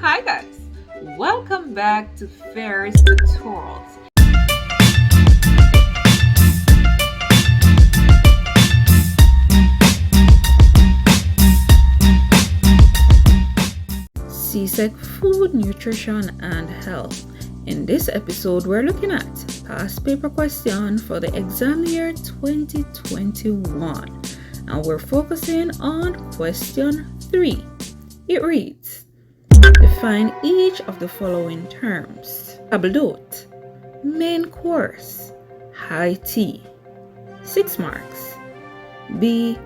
Hi guys, welcome back to Ferris Tutorials. CSEC Food, Nutrition and Health. In this episode, we're looking at past paper question for the exam year 2021, and we're focusing on question 3. It reads, define each of the following terms. Table d'hote, main course, high tea. 6 marks. B.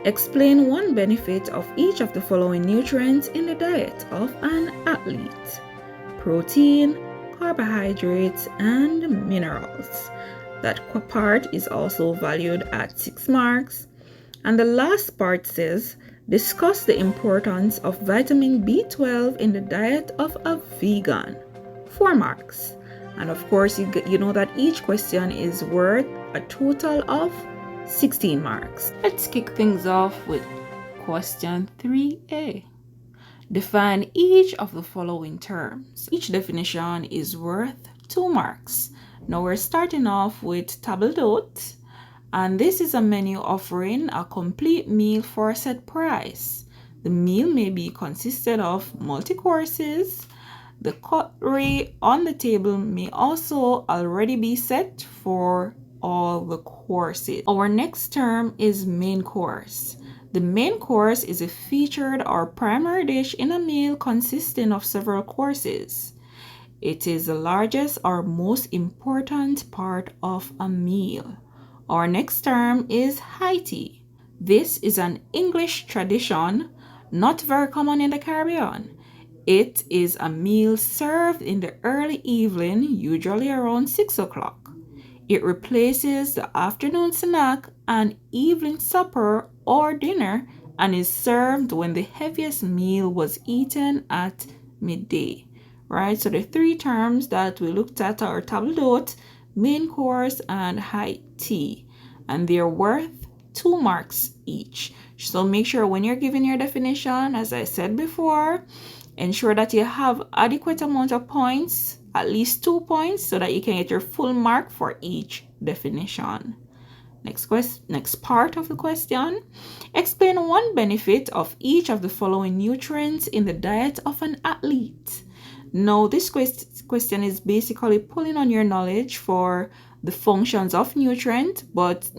Explain one benefit of each of the following nutrients in the diet of an athlete. Protein, carbohydrates, and minerals. That part is also valued at 6 marks. And the last part says, discuss the importance of vitamin B12 in the diet of a vegan. 4 marks. And of course, you know that each question is worth a total of 16 marks. Let's kick things off with question 3A. Define each of the following terms. Each definition is worth 2 marks. Now we're starting off with table d'hote, and this is a menu offering a complete meal for a set price. The meal may be consisted of multi-courses. The cutlery on the table may also already be set for all the courses. Our next term is main course. The main course is a featured or primary dish in a meal consisting of several courses. It is the largest or most important part of a meal. Our next term is high tea. This is an English tradition, not very common in the Caribbean. It is a meal served in the early evening, usually around 6 o'clock. It replaces the afternoon snack and evening supper or dinner and is served when the heaviest meal was eaten at midday. Right? So the 3 terms that we looked at are table d'hote, main course, and high tea. And they're worth 2 marks each. So make sure when you're giving your definition, as I said before, ensure that you have adequate amount of points, at least 2 points, so that you can get your full mark for each definition. Next part of the question. Explain one benefit of each of the following nutrients in the diet of an athlete. Now, this question is basically pulling on your knowledge for the functions of nutrients, but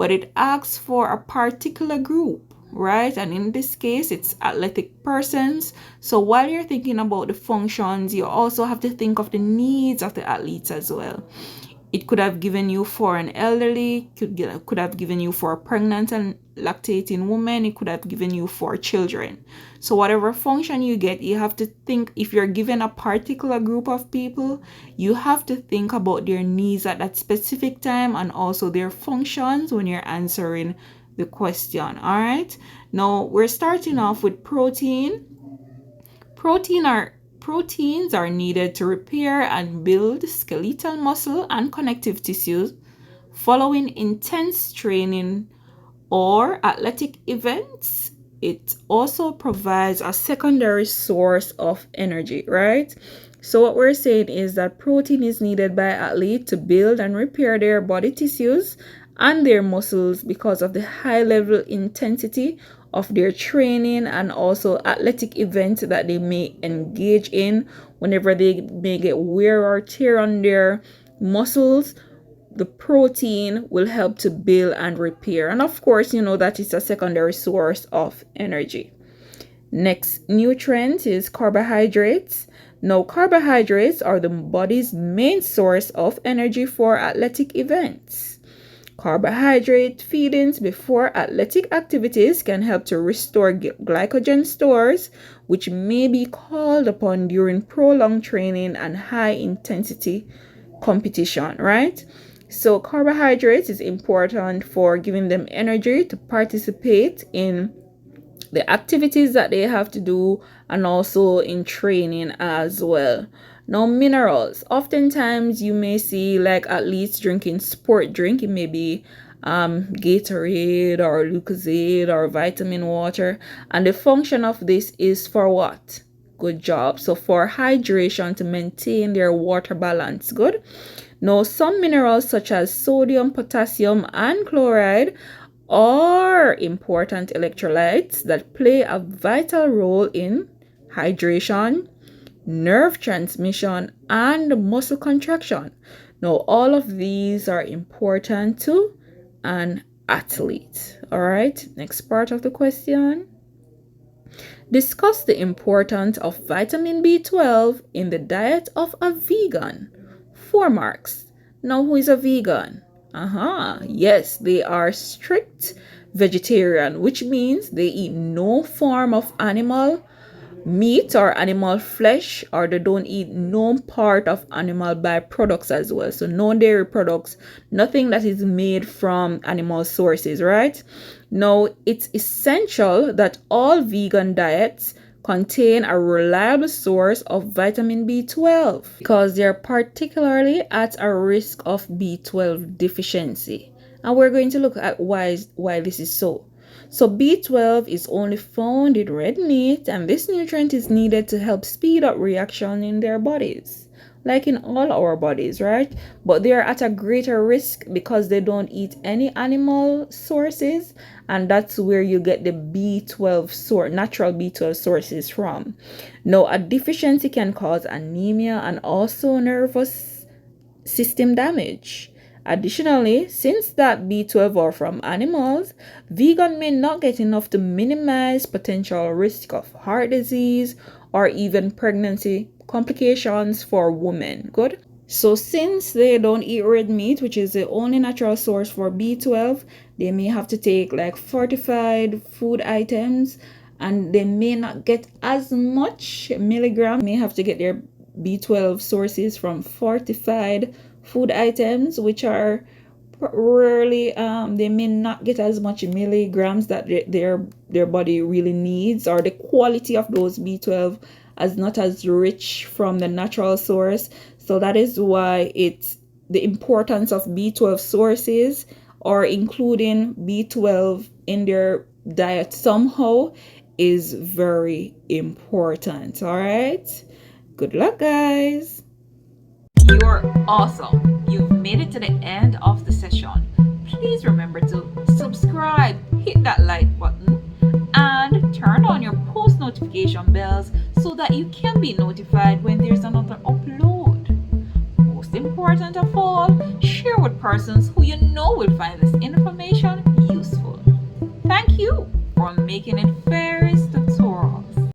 it asks for a particular group, right? And in this case, it's athletic persons. So while you're thinking about the functions, you also have to think of the needs of the athletes as well. It could have given you for an elderly, could have given you for a pregnant and lactating woman, it could have given you for children. So whatever function you get, you have to think, if you're given a particular group of people, you have to think about their needs at that specific time and also their functions when you're answering the question. All right. Now we're starting off with protein. Proteins are needed to repair and build skeletal muscle and connective tissues following intense training or athletic events. It also provides a secondary source of energy, right? So what we're saying is that protein is needed by athletes to build and repair their body tissues and their muscles because of the high level intensity of their training and also athletic events that they may engage in. Whenever they may get wear or tear on their muscles, the protein will help to build and repair. And of course, you know that it's a secondary source of energy. Next nutrient is carbohydrates. Now, carbohydrates are the body's main source of energy for athletic events. Carbohydrate feedings before athletic activities can help to restore glycogen stores, which may be called upon during prolonged training and high-intensity competition, right? So carbohydrates is important for giving them energy to participate in the activities that they have to do and also in training as well. Now, minerals. Oftentimes you may see like athletes drinking sport drink. It may be Gatorade or Lucozade or vitamin water. And the function of this is for what? Good job. So for hydration, to maintain their water balance. Good. Now, some minerals such as sodium, potassium, and chloride are important electrolytes that play a vital role in hydration, nerve transmission, and muscle contraction. Now, all of these are important to an athlete. All right, next part of the question. Discuss the importance of vitamin B12 in the diet of a vegan. 4 marks. Now, who is a vegan? Yes, they are strict vegetarian, which means they eat no form of animal meat or animal flesh, or they don't eat no part of animal byproducts as well. So no dairy products, nothing that is made from animal sources, right? Now, it's essential that all vegan diets contain a reliable source of vitamin B12 because they're particularly at a risk of B12 deficiency. And we're going to look at why this is so. So B12 is only found in red meat, and this nutrient is needed to help speed up reaction in their bodies, like in all our bodies, right? But they are at a greater risk because they don't eat any animal sources, and that's where you get the natural B12 sources from. Now, a deficiency can cause anemia and also nervous system damage. Additionally, since that B12 are from animals, vegan may not get enough to minimize potential risk of heart disease or even pregnancy complications for women. Good. So since they don't eat red meat, which is the only natural source for B12, they may have to take like fortified food items, and they may not get as much milligram. They may have to get their B12 sources from fortified food items, which are rarely they may not get as much milligrams that their body really needs, or the quality of those B12 as not as rich from the natural source. So that is why it's the importance of B12 sources, or including B12 in their diet somehow, is very important. All right, good luck, guys. You're awesome. You've made it to the end of the session. Please remember to subscribe, hit that like button, and turn on your post notification bells so that you can be notified when there's another upload. Most important of all, share with persons who you know will find this information useful. Thank you for making it fair